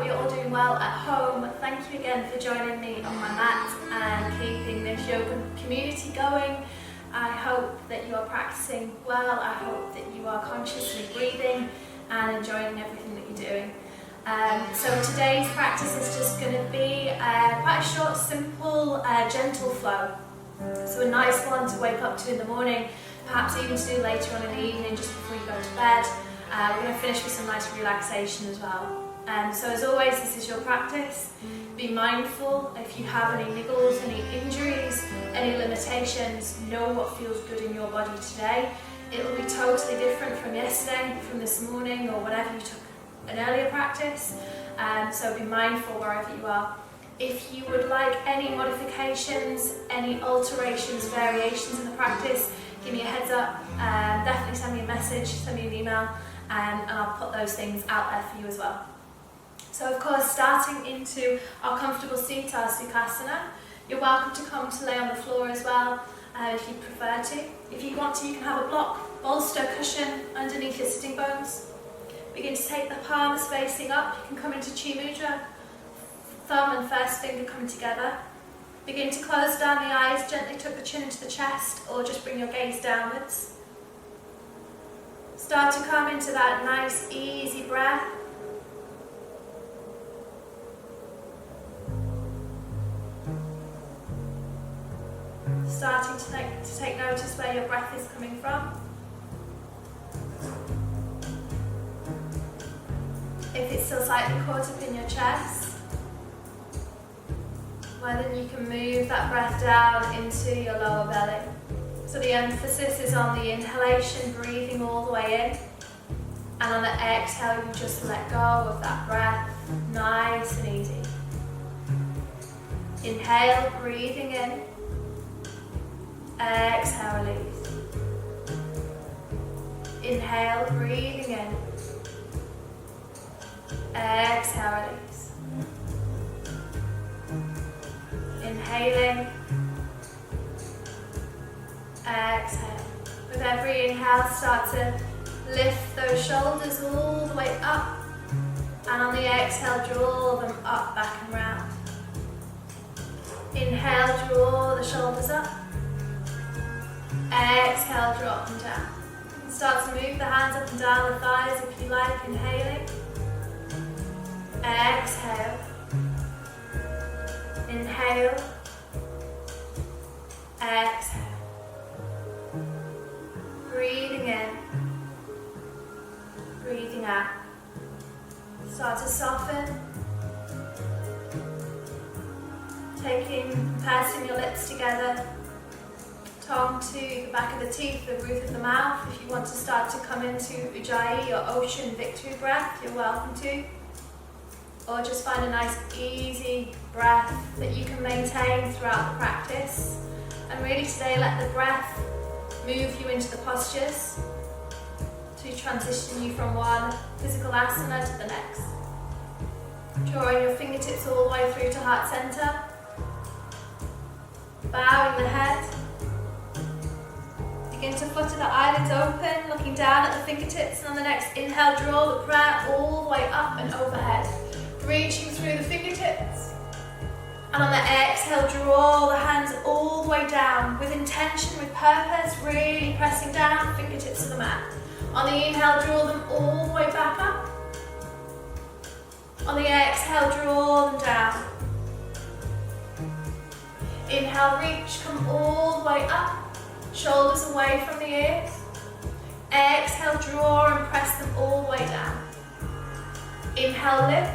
hope you're all doing well at home. Thank you again for joining me on my mat and keeping this yoga community going. I hope that you are practicing well. I hope that you are consciously breathing and enjoying everything that you're doing. So today's practice is just going to be quite a short, simple, gentle flow. So a nice one to wake up to in the morning, perhaps even to do later on in the evening just before you go to bed. We're going to finish with some nice relaxation as well. So as always, this is your practice. Be mindful if you have any niggles, any injuries, any limitations. Know what feels good in your body today. It will be totally different from yesterday, from this morning, or whatever you took an earlier practice. So be mindful wherever you are. If you would like any modifications, any alterations, variations in the practice, give me a heads up. Definitely send me a message, send me an email, and I'll put those things out there for you as well. So of course, starting into our comfortable seat, our Sukhasana, you're welcome to come to lay on the floor as well, if you prefer to. If you want to, you can have a block, bolster, cushion underneath your sitting bones. Begin to take the palms facing up. You can come into Chi Mudra, thumb and first finger coming together. Begin to close down the eyes, gently tuck the chin into the chest, or just bring your gaze downwards. Start to come into that nice, easy breath. Starting to take notice where your breath is coming from. If it's still slightly caught up in your chest, well then you can move that breath down into your lower belly. So the emphasis is on the inhalation, breathing all the way in, and on the exhale you just let go of that breath, nice and easy. Inhale, breathing in. Exhale, release. Inhale, breathing in. Exhale, release. Inhaling. Exhale. With every inhale, start to lift those shoulders all the way up. And on the exhale, draw them up, back and round. Inhale, draw the shoulders up. Exhale, drop them down. You can start to move the hands up and down the thighs if you like, inhaling. Exhale. Inhale. Exhale. Breathing in. Breathing out. Start to soften. Pursing your lips together. Tongue to the back of the teeth, the roof of the mouth. If you want to start to come into Ujjayi, your ocean victory breath, you're welcome to. Or just find a nice easy breath that you can maintain throughout the practice. And really today let the breath move you into the postures to transition you from one physical asana to the next. Drawing your fingertips all the way through to heart center. Bowing the head. Begin to flutter the eyelids open, looking down at the fingertips, and on the next inhale, draw the prayer all the way up and overhead. Reaching through the fingertips. And on the exhale, draw the hands all the way down with intention, with purpose, really pressing down, fingertips to the mat. On the inhale, draw them all the way back up. On the exhale, draw them down. Inhale, reach, come all the way up. Shoulders away from the ears. Exhale, draw and press them all the way down. Inhale, lift.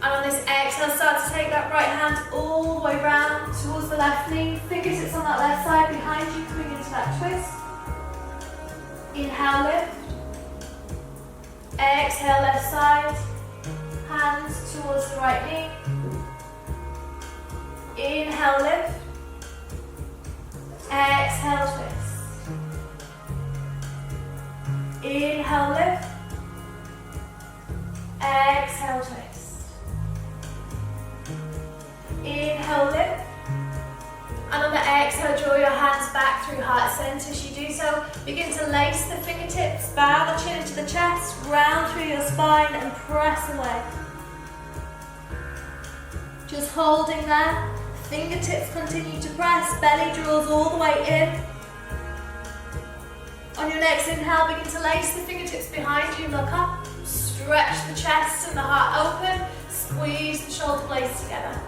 And on this exhale, start to take that right hand all the way round towards the left knee. Fingertips on that left side behind you, coming into that twist. Inhale, lift. Exhale, left side. Hands towards the right knee. Inhale, lift. Exhale, twist. Inhale, lift. Exhale, twist. Inhale, lift. And on the exhale, draw your hands back through heart center. As you do so, begin to lace the fingertips, bow the chin into the chest, round through your spine and press away. Just holding there. Fingertips continue to press. Belly draws all the way in. On your next inhale, begin to lace the fingertips behind you. Look up. Stretch the chest and the heart open. Squeeze the shoulder blades together.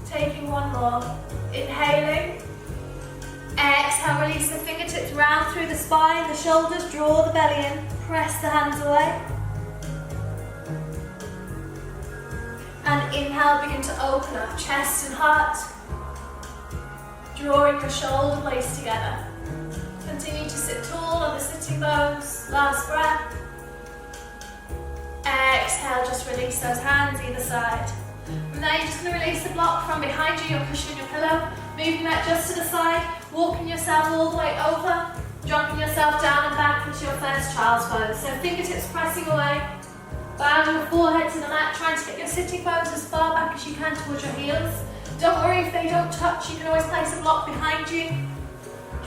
Taking one more. Inhaling. Exhale, release the fingertips round through the spine, the shoulders, draw the belly in. Press the hands away. And inhale, begin to open up chest and heart. Drawing your shoulder blades together. Continue to sit tall on the sitting bones. Last breath. Exhale, just release those hands either side. From there, you're just going to release the block from behind you. You're pushing your pillow. Moving that just to the side. Walking yourself all the way over. Dropping yourself down and back into your first child's pose. So fingertips pressing away. Bow your forehead to the mat. Trying to get your sitting bones as far back as you can towards your heels. Don't worry if they don't touch. You can always place a block behind you.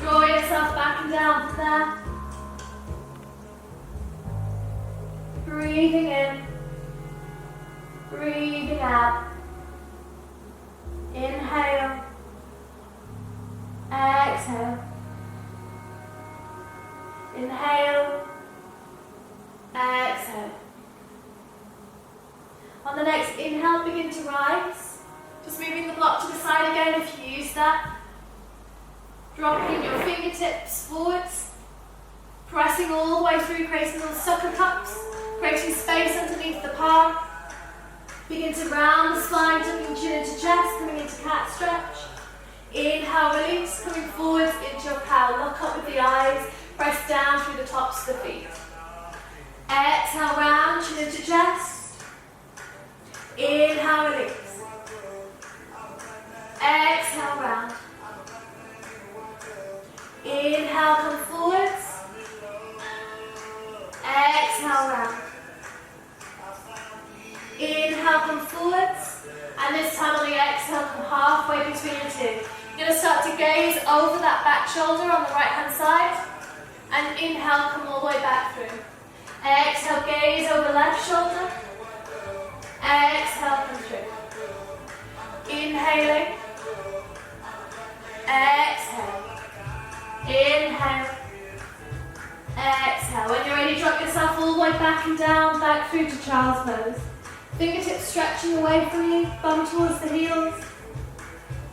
Draw yourself back and down from there. Breathing in. Breathing out. Inhale. Exhale. Inhale. Exhale. On the next inhale, begin to rise. Just moving the block to the side again if you use that. Dropping your fingertips forwards. Pressing all the way through, creating little sucker cups. Creating space underneath the palm. Begin to round the spine, tucking chin into chest, coming into cat stretch. Inhale, release, coming forwards into your cow. Look up with the eyes, press down through the tops of the feet. Exhale, round, chin into chest. Inhale, release. Exhale, round. Inhale, come forwards. Exhale, round. Inhale, come forwards. And this time on the exhale, come halfway between the two. You're going to start to gaze over that back shoulder on the right hand side. And inhale, come all the way back through. Exhale, gaze over left shoulder. Exhale, come through. Inhaling. Exhale. Inhale. Exhale. When you're ready, drop yourself all the way back and down, back through to child's pose. Fingertips stretching away from you, bum towards the heels.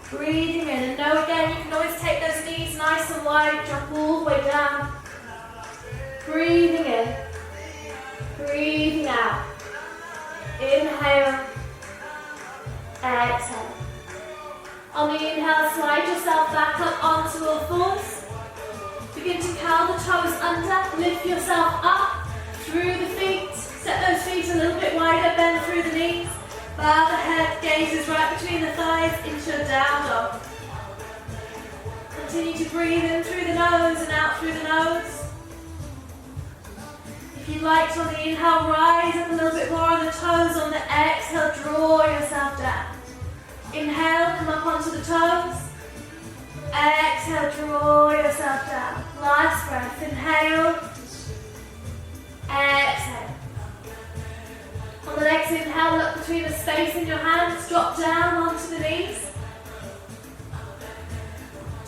Breathing in, and know again, you can always take those knees nice and wide, drop all the way down. Breathing in, breathing out. Inhale, exhale. On the inhale, slide yourself back up onto all fours. Begin to curl the toes under, lift yourself up through the feet. Set those feet a little bit wider, bend through the knees. Bow the head, gazes right between the thighs into your down dog. Continue to breathe in through the nose and out through the nose. If you'd like to, on the inhale, rise up a little bit more on the toes. On the exhale, draw yourself down. Inhale, come up onto the toes. Exhale, draw yourself down. Last breath, inhale. Exhale. On the next inhale, look between the space in your hands, drop down onto the knees.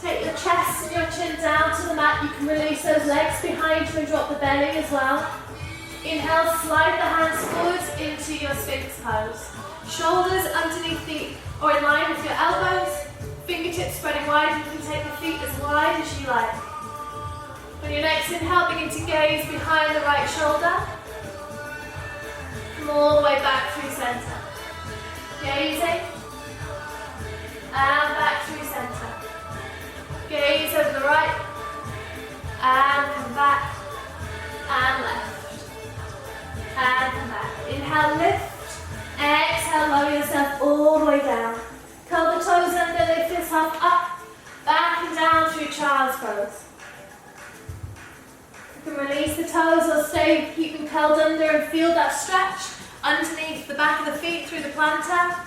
Take your chest and your chin down to the mat. You can release those legs behind you and drop the belly as well. Inhale, slide the hands forwards into your Sphinx pose. Shoulders underneath or in line with your elbows. Fingertips spreading wide. You can take your feet as wide as you like. On your next inhale, begin to gaze behind the right shoulder. Come all the way back through center. Gazing. And back through center. Gaze over the right. And come back. And left. And come back. Inhale, lift. Exhale, lower yourself all the way down. Curl the toes under, lift yourself up. Back and down through child's pose. You can release the toes or stay, keep them curled under and feel that stretch underneath the back of the feet through the plantar.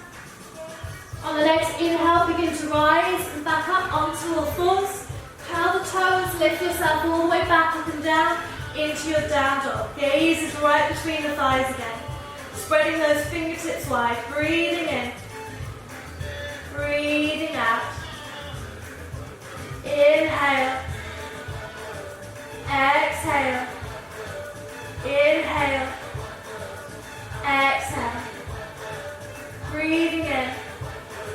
On the next inhale, begin to rise and back up onto all fours. Curl the toes, lift yourself all the way back up and down into your down dog. Gaze is right between the thighs again. Spreading those fingertips wide, breathing in, breathing out. Inhale, exhale, inhale, exhale. Breathing in, and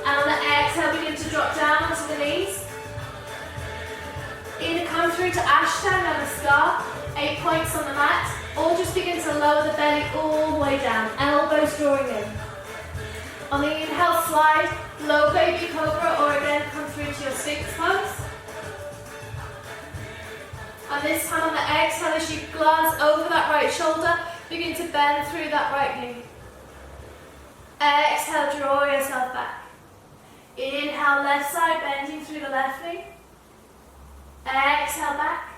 on the exhale begin to drop down onto the knees. Either come through to Ashtangnamaskar, 8 points on the mat, or just begin to lower the belly all the way down, elbows drawing in. On the inhale, slide, low baby cobra, or again come through to your Sphinx pose. And this time on the exhale, as you glance over that right shoulder, begin to bend through that right knee. Exhale, draw yourself back. Inhale, left side, bending through the left knee. Exhale, back.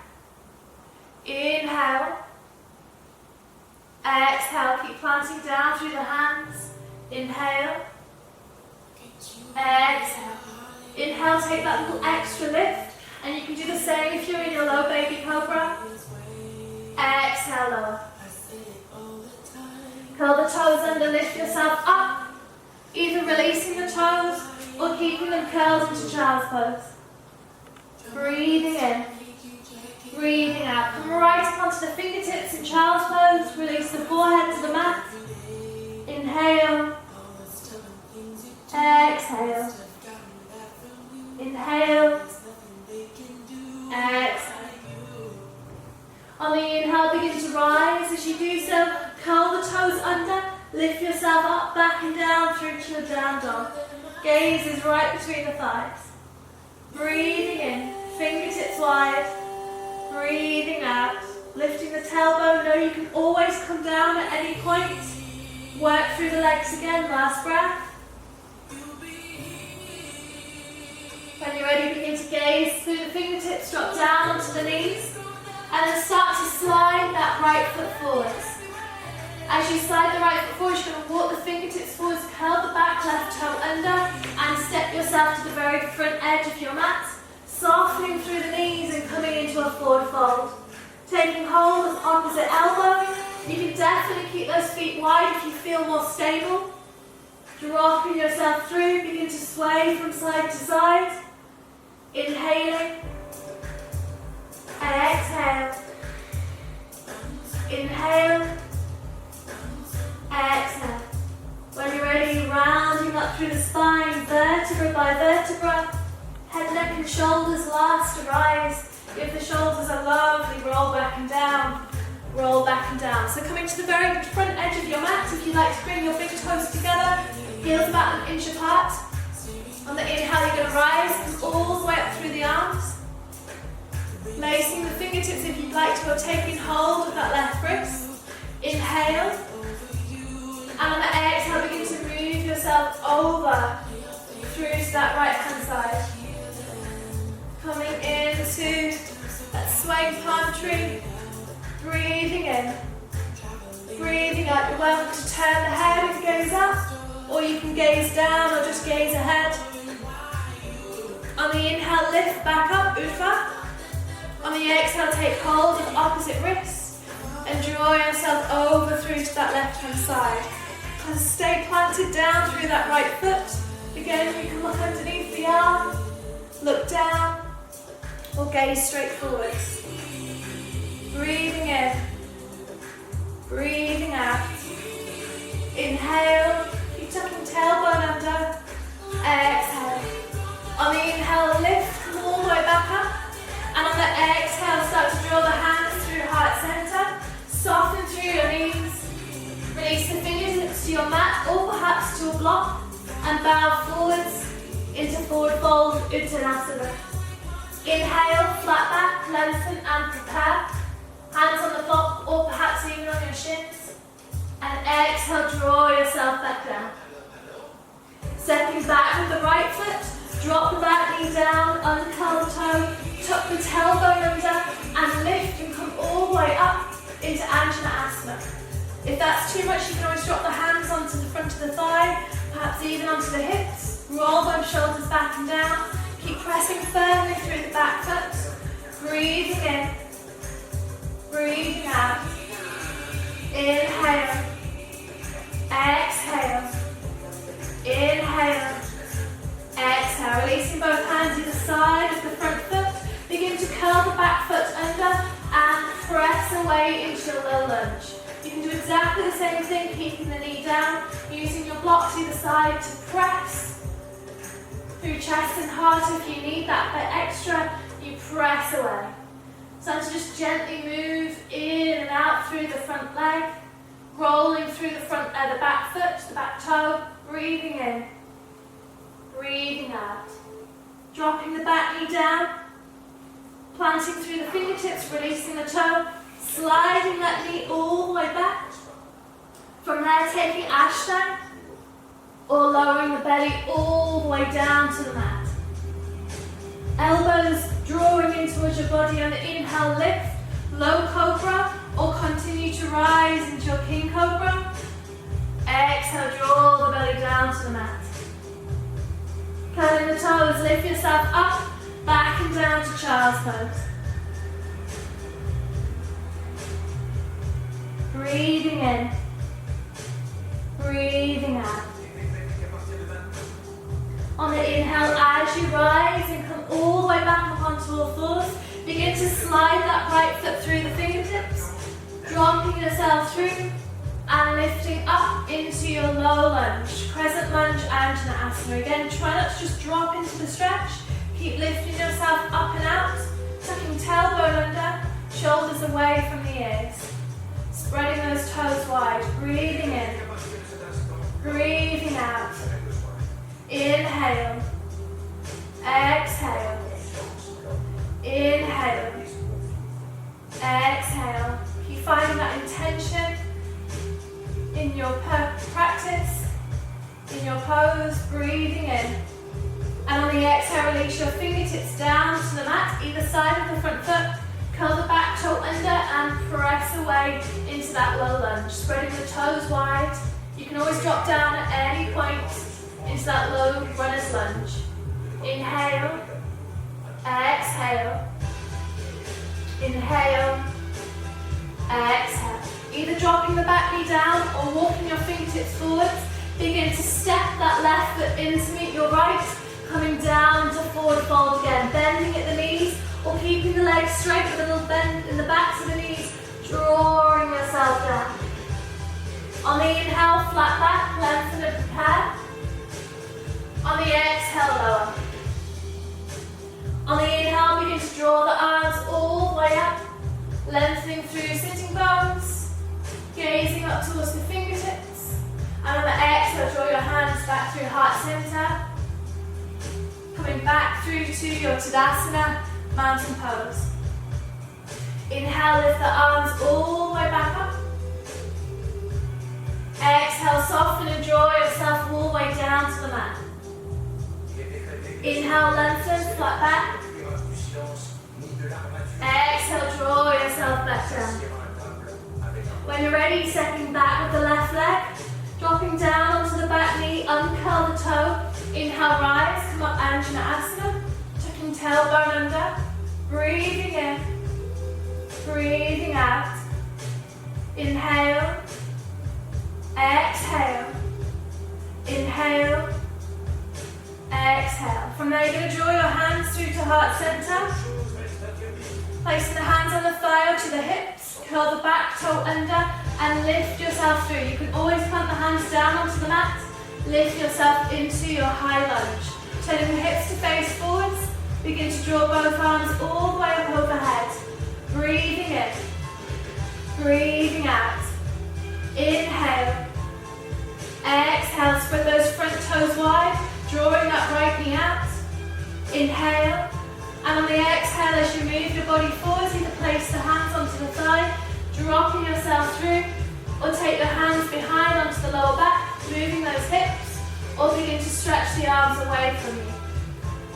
Inhale. Exhale, keep planting down through the hands. Inhale. Exhale. Inhale, take that little extra lift. And you can do the same if you're in your low baby cobra. Exhale, lower. Curl the toes under, lift yourself up. Either releasing the toes or keeping them curled into child's pose. Breathing in. Breathing out. Come right up onto the fingertips in child's pose. Release the forehead to the mat. Inhale. Exhale. Inhale. Exhale. On the inhale, begin to rise. As you do so, curl the toes under. Lift yourself up, back and down through to your down dog. Gaze is right between the thighs. Breathing in. Fingertips wide. Breathing out, lifting the tailbone. Know you can always come down at any point. Work through the legs again, last breath. When you're ready, begin to gaze through the fingertips, drop down onto the knees, and then start to slide that right foot forwards. As you slide the right foot forwards, you're going to walk the fingertips forwards, curl the back left toe under, and step yourself to the very front edge of your mat. Softening through the knees and coming into a forward fold. Taking hold of opposite elbow. You can definitely keep those feet wide if you feel more stable. Dropping yourself through, begin to sway from side to side. Inhaling. Exhale. Inhale. Exhale. When you're ready, rounding up through the spine, vertebra by vertebra. Head, neck and shoulders last to rise. If the shoulders are lovely, roll back and down. Roll back and down. So coming to the very front edge of your mat, if you like to bring your big toes together, heels about an inch apart. On the inhale, you're going to rise all the way up through the arms. Placing the fingertips, if you'd like to, or taking hold of that left wrist. Inhale. And on the exhale, begin to move yourself over through to that right hand side. Coming into that swaying palm tree. Breathing in. Breathing out. You're welcome to turn the head and gaze up, or you can gaze down or just gaze ahead. On the inhale, lift back up, Utva. On the exhale, take hold of opposite wrist and draw yourself over through to that left hand side. And stay planted down through that right foot. Again, you can look underneath the arm, look down, or gaze straight forwards. Breathing in, breathing out. Inhale, keep tucking tailbone under. Exhale. On the inhale, lift, come all the way back up. And on the exhale, start to draw the hands through heart center. Soften through your knees. Release the fingertips to your mat or perhaps to a block. And bow forwards into forward fold, Uttanasana. Inhale, flat back, lengthen and prepare. Hands on the block or perhaps even on your shins. And exhale, draw yourself back down. Stepping back with the right foot, drop the back knee down, uncurl the toe, tuck the tailbone under, and lift and come all the way up into Anjaneyasana. If that's too much, you can always drop the hands onto the front of the thigh, perhaps even onto the hips. Roll those shoulders back and down. Keep pressing firmly through the back foot. Breathing in. Breathing out. Inhale. press away into your low lunge. You can do exactly the same thing, keeping the knee down, using your blocks either side to press through chest and heart. If you need that bit extra, you press away. So to just gently move in and out through the front leg, rolling through the back foot, the back toe, breathing in, breathing out. Dropping the back knee down, planting through the fingertips, releasing the toe, sliding that knee all the way back. From there, taking Ashtang, or lowering the belly all the way down to the mat. Elbows drawing in towards your body on the inhale, lift, low Cobra, or continue to rise into your King Cobra. Exhale, draw the belly down to the mat. Curling the toes, lift yourself up, back and down to child's pose. Breathing in, breathing out. On the inhale, as you rise and come all the way back up onto all fours, begin to slide that right foot through the fingertips, dropping yourself through and lifting up into your low lunge. Crescent lunge, Anjaneyasana. Again, try not to just drop into the stretch. Keep lifting yourself up and out, tucking tailbone under, shoulders away from the ears. Spreading those toes wide, breathing in, breathing out. Inhale, exhale, inhale, exhale. Keep finding that intention in your practice, in your pose, breathing in. And on the exhale, release your fingertips down to the mat, either side of the front foot. Curl the back toe under and press away into that low lunge. Spreading the toes wide. You can always drop down at any point into that low runner's lunge. Inhale, exhale, inhale, exhale. Either dropping the back knee down or walking your fingertips forwards. Begin to step that left foot in to meet your right, coming down to forward fold again, bending at the knees or keeping the legs straight with a little bend in the backs of the knees, drawing yourself down. On the inhale, flat back, lengthen and prepare. On the exhale, lower. On the inhale, begin to draw the arms all the way up, lengthening through sitting bones, gazing up towards the fingertips. And on the exhale, draw your hands back through heart center, coming back through to your Tadasana, mountain pose. Inhale, lift the arms all the way back up. Exhale, soften and draw yourself all the way down to the mat. Inhale, lengthen, flat back. Exhale, draw yourself back down. When you're ready, stepping back with the left leg, dropping down onto the back knee, uncurl the toe. Inhale, rise, come up, Anjaneyasana. Tucking tailbone under. Breathing in, breathing out. Inhale, exhale, inhale, exhale. From there, you're going to draw your hands through to heart center. Placing the hands on the thigh or to the hips. Curl the back toe under and lift yourself through. You can always plant the hands down onto the mat. Lift yourself into your high lunge. Turning the hips to face forwards. Begin to draw both arms all the way up overhead. Breathing in. Breathing out. Inhale. Exhale. Spread those front toes wide. Drawing that right knee out. Inhale. And on the exhale, as you move your body forwards, either place the hands onto the thigh, dropping yourself through, or take the hands behind onto the lower back, moving those hips, or begin to stretch the arms away from you.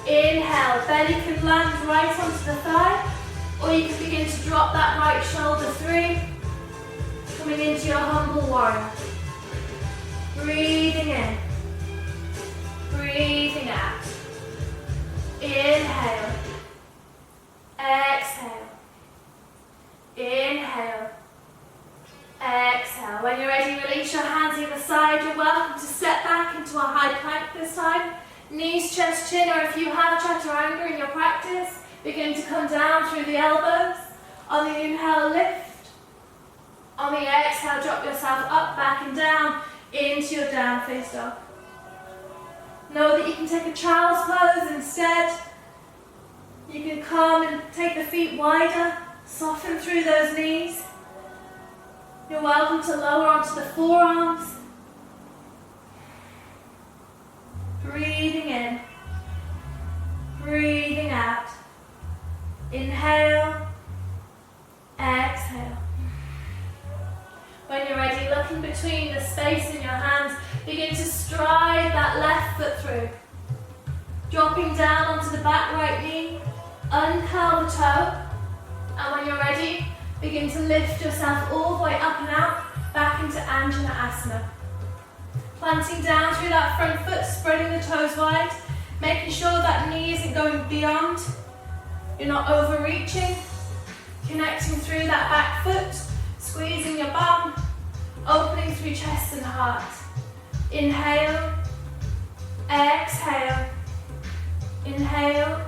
Inhale, belly can land right onto the thigh, or you can begin to drop that right shoulder through, coming into your humble warrior. Breathing in, breathing out. Inhale, exhale, inhale, exhale. When you're ready, release your hands either side. You're welcome to step back into a high plank this time. Knees, chest, chin, or if you have chaturanga in your practice, begin to come down through the elbows. On the inhale, lift. On the exhale, drop yourself up, back and down into your down face dog. Know that you can take a child's pose instead. You can come and take the feet wider, soften through those knees. You're welcome to lower onto the forearms. Breathing in, breathing out. Inhale, exhale. When you're ready, looking between the space in your hands, begin to stride that left foot through. Dropping down onto the back right knee, uncurl the toe, and when you're ready, begin to lift yourself all the way up and out, back into Anjaneyasana. Planting down through that front foot, spreading the toes wide, making sure that knee isn't going beyond. You're not overreaching, connecting through that back foot, squeezing your bum, opening through chest and heart. Inhale, exhale, inhale,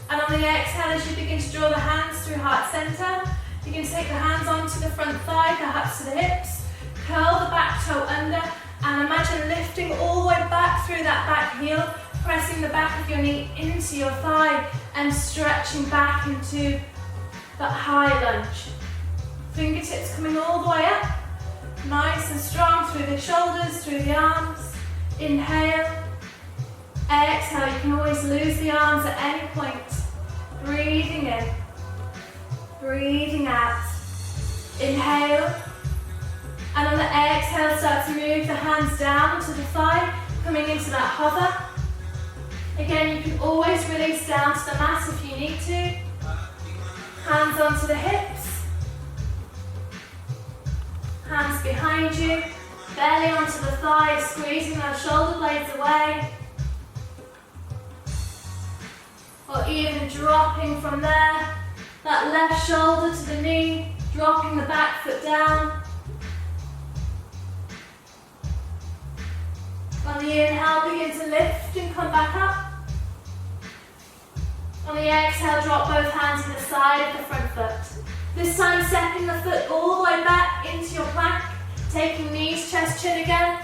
and on the exhale as you begin to draw the hands through heart center, you can take the hands onto the front thigh, perhaps to the hips, curl the back toe under, and imagine lifting all the way back through that back heel, pressing the back of your knee into your thigh and stretching back into that high lunge. Fingertips coming all the way up, nice and strong through the shoulders, through the arms. Inhale, exhale, you can always lose the arms at any point. Breathing in, breathing out. Inhale, and on the exhale start to move the hands down to the thigh, coming into that hover. Again, you can always release down to the mat if you need to. Hands onto the hips. Hands behind you. Belly onto the thighs, squeezing those shoulder blades away. Or even dropping from there. That left shoulder to the knee, dropping the back foot down. On the inhale, begin to lift and come back up. On the exhale, drop both hands to the side of the front foot. This time, stepping the foot all the way back into your plank, taking knees, chest, chin again,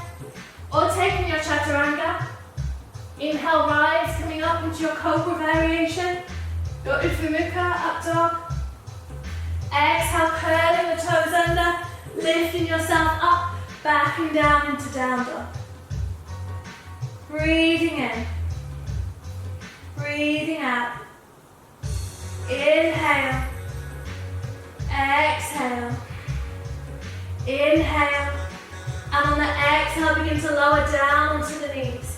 or taking your chaturanga. Inhale, rise, coming up into your Cobra variation. Your Uttanasana, up dog. Exhale, curling the toes under, lifting yourself up, backing down into down dog. Breathing in, breathing out. Inhale, exhale, inhale, and on the exhale begin to lower down onto the knees.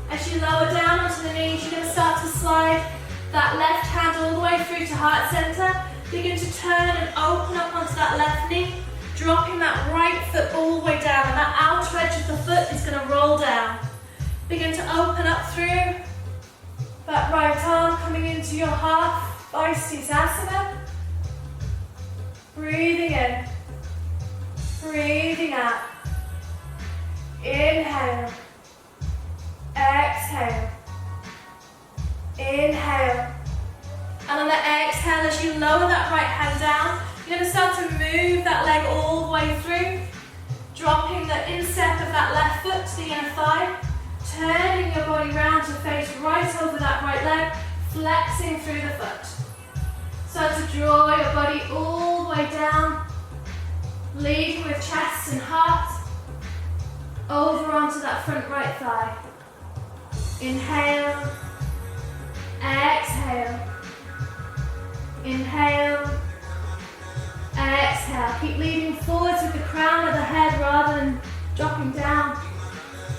As you lower down onto the knees, you're going to start to slide that left hand all the way through to heart center. Begin to turn and open up onto that left knee, dropping that right foot all the way down, and that outer edge of the foot is going to roll down. Begin to open up through that right arm, coming into your half Vashistasana. Breathing in, breathing out. Inhale, exhale, inhale. And on the exhale, as you lower that right hand down, you're going to start to move that leg all the way through, dropping the instep of that left foot to the inner thigh, turning your body round to face right over that right leg, flexing through the foot. Start to draw your body all the way down, leading with chest and heart, over onto that front right thigh. Inhale, exhale, inhale, exhale. Keep leaning forwards with the crown of the head rather than dropping down.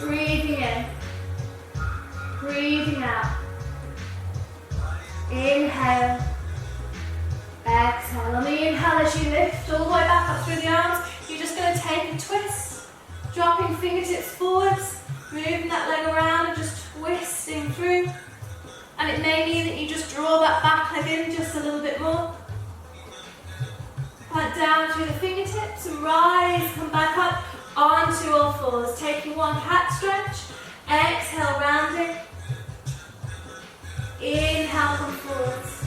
Breathing in, breathing out. Inhale, exhale. On the inhale, as you lift all the way back up through the arms, you're just going to take a twist, dropping fingertips forwards, moving that leg around and just twisting through. And it may mean that you just draw that back leg in just a little bit more. Plant down through the fingertips and rise, come back up onto all fours. Taking one cat stretch, exhale, rounding. Inhale, come forwards.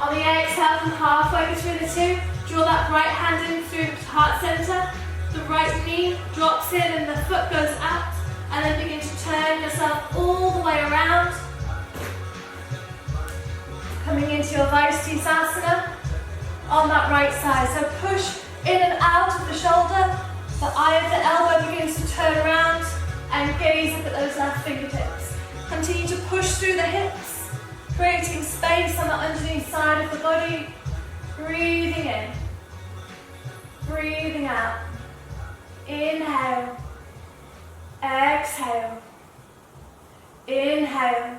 On the exhale, come halfway between the two. Draw that right hand in through the heart center. The right knee drops in and the foot goes out. And then begin to turn yourself all the way around. Coming into your Vashistasana on that right side. So push in and out of the shoulder. The eye of the elbow begins to turn around and gaze up at those left fingertips. Continue to push through the hips, creating space on the underneath side of the body. Breathing in, breathing out. Inhale, exhale, inhale.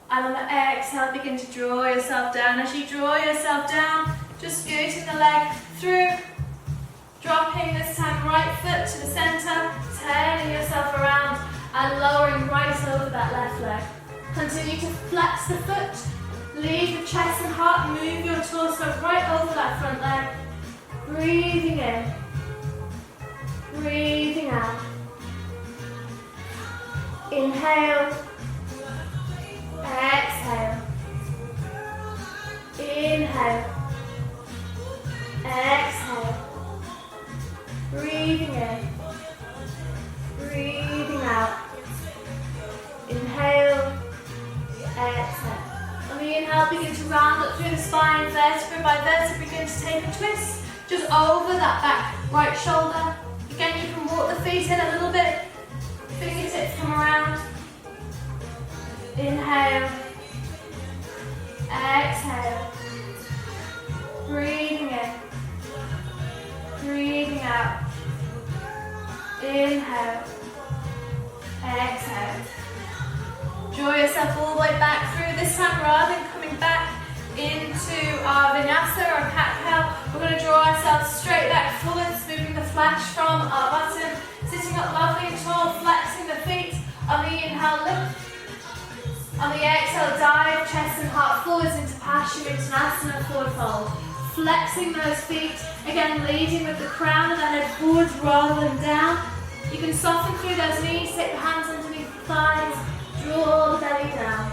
And on the exhale, begin to draw yourself down. As you draw yourself down, just scooting the leg through, dropping this time right foot to the center, turning yourself around and lowering right over that left leg. Continue to flex the foot, leave the chest and heart, move your torso right over that front leg. Breathing in, breathing out. Inhale, exhale, inhale, exhale, breathing in, breathing out. Inhale, exhale. On the inhale, begin to round up through the spine, vertebra by vertebra, begin to take a twist just over that back right shoulder. Again, you can walk the feet in a little bit, fingertips come around. Inhale, exhale, breathing in, breathing out. Inhale, exhale. Draw yourself all the way back through. This time, rather than coming back into our Vinyasa or cat-cow, we're going to draw ourselves straight back forwards, moving the flash from our bottom, sitting up lovely and tall, flexing the feet. On the inhale, lift. On the exhale, dive chest and heart forwards into Paschimuttasana, forward fold. Flexing those feet, again leading with the crown of the head forwards rather than down. You can soften through those knees, take the hands underneath the thighs, draw the belly down.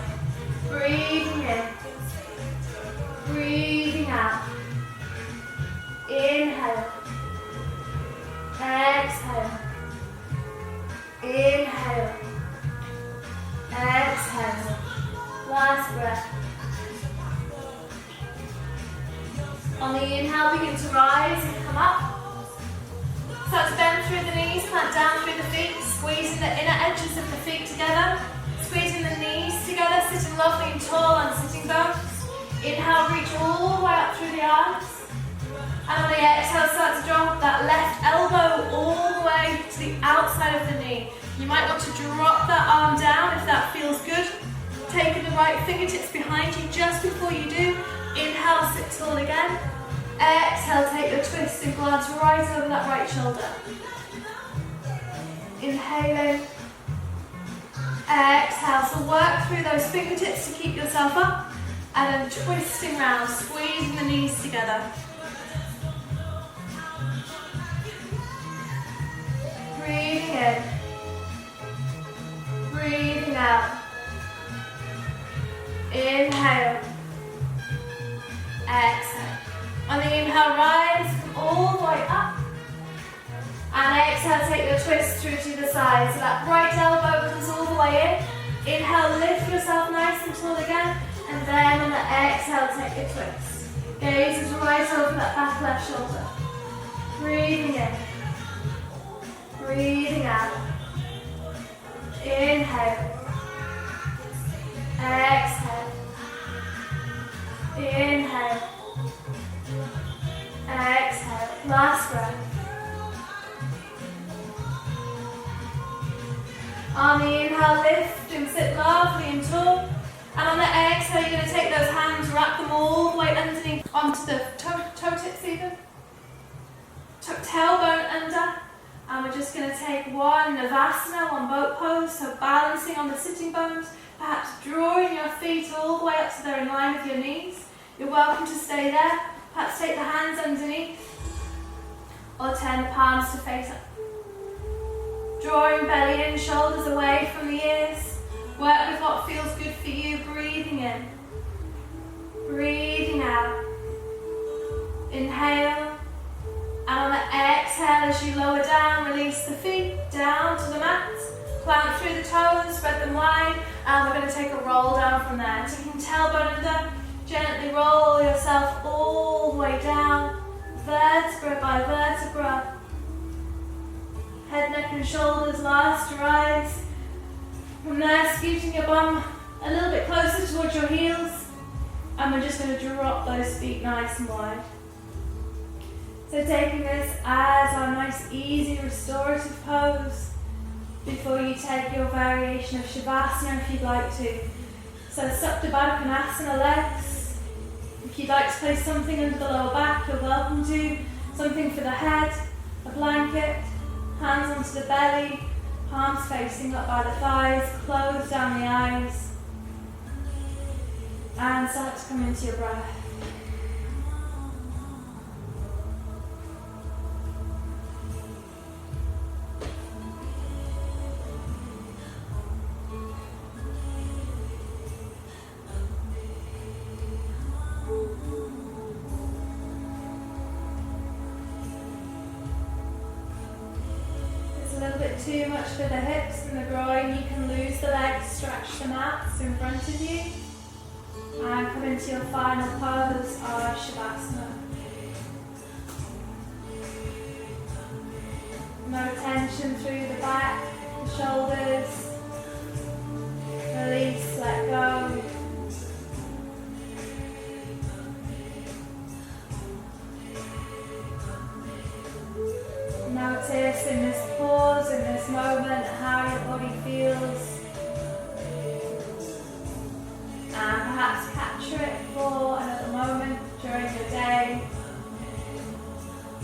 Breathing in, breathing out. Inhale, exhale, inhale, exhale. Last breath. On the inhale, begin to rise and come up. Start to bend through the knees, plant down through the feet, squeezing the inner edges of the feet together, squeezing the knees together, sitting lovely and tall on sitting bones. Inhale, reach all the way up through the arms. And on the exhale, start to drop that left elbow all the way to the outside of the knee. You might want to drop that arm down if that feels good. Taking the right fingertips behind you just before you do. Inhale, sit tall again. Exhale, take your twist and glance right over that right shoulder. Inhaling. Exhale, so work through those fingertips to keep yourself up. And then twisting round, squeezing the knees together. Breathing in. Breathing out. Inhale. Exhale. On the inhale, rise, come all the way up. And exhale, take your twist through to the side. So that right elbow comes all the way in. Inhale, lift yourself nice and tall again. And then on the exhale, take your twist. Gaze is right over that back left shoulder. Breathing in. Breathing out. Inhale. Exhale. Inhale. Exhale. Last breath. On the inhale, lift and sit lovely and tall. And on the exhale, you're going to take those hands, wrap them all the way underneath onto the toe tips even. Tuck tailbone under. And we're just going to take one Nirvasana, one boat pose. So balancing on the sitting bones. Perhaps drawing your feet all the way up so they're in line with your knees. You're welcome to stay there. Perhaps take the hands underneath. Or turn the palms to face up. Drawing belly in, shoulders away from the ears. Work with what feels good for you. Breathing in. Breathing out. Inhale. And on the exhale, as you lower down, release the feet down to the mat. Plant through the toes, spread them wide. And we're going to take a roll down from there. Taking tailbone under, gently roll yourself all the way down, vertebra by vertebra. Head, neck and shoulders last to rise. From there, scooting your bum a little bit closer towards your heels. And we're just going to drop those feet nice and wide. So taking this as our nice easy restorative pose before you take your variation of Shavasana if you'd like to. So Supta Baddahkonasana legs. If you'd like to place something under the lower back, you're welcome to. Something for the head, a blanket, hands onto the belly, palms facing up by the thighs, close down the eyes, and start to come into your breath. Too much for the hips and the groin, you can lose the legs, stretch the mats in front of you, and come into your final pose of Shavasana. No tension through the back, the shoulders, release, let go. Notice in this pause, in this moment, how your body feels. And perhaps capture it for another moment during the day.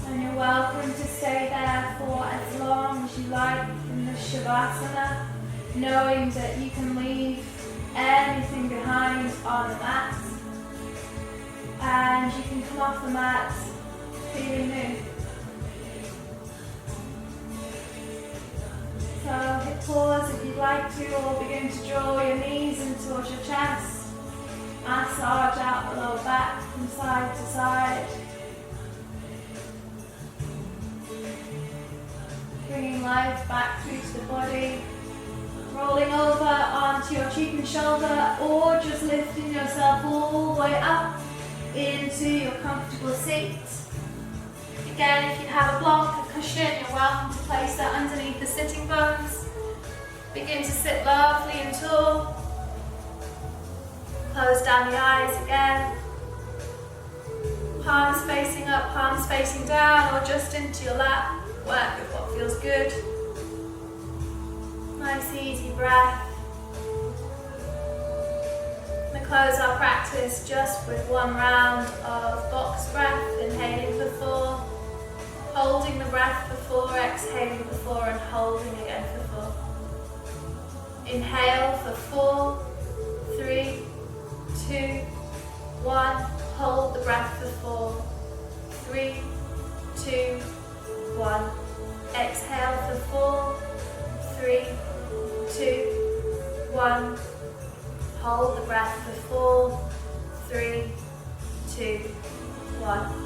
And you're welcome to stay there for as long as you like in the Shavasana, knowing that you can leave anything behind on the mat. And you can come off the mat feeling new. So hit pause if you'd like to, or begin to draw your knees in towards your chest. Massage out the lower back from side to side. Bringing life back through to the body. Rolling over onto your cheek and shoulder, or just lifting yourself all the way up into your comfortable seat. Again, if you have a block, a cushion, you're welcome to place that underneath the sitting bones. Begin to sit lovely and tall. Close down the eyes again. Palms facing up, palms facing down, or just into your lap. Work with what feels good. Nice easy breath. We close our practice just with one round of box breath, inhaling for 4. Holding the breath for 4, exhaling for 4, and holding again for 4. Inhale for 4, 3, 2, 1. Hold the breath for 4, 3, 2, 1. Exhale for 4, 3, 2, 1. Hold the breath for 4, 3, 2, 1.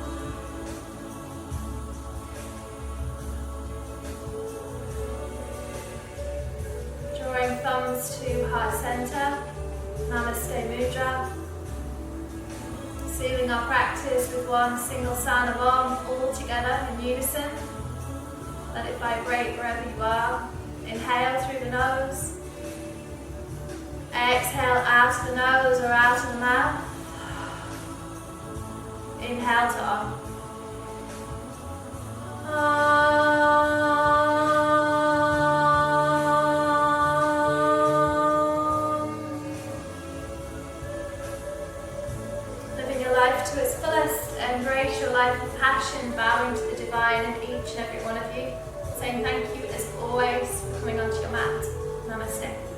Drawing thumbs to heart center, Namaste Mudra. Sealing our practice with one single sound of Om, all together in unison. Let it vibrate wherever you are. Inhale through the nose. Exhale out of the nose or out of the mouth. Inhale to Om. To its fullest, embrace your life with passion, bowing to the divine in each and every one of you. Saying thank you as always for coming onto your mat. Namaste.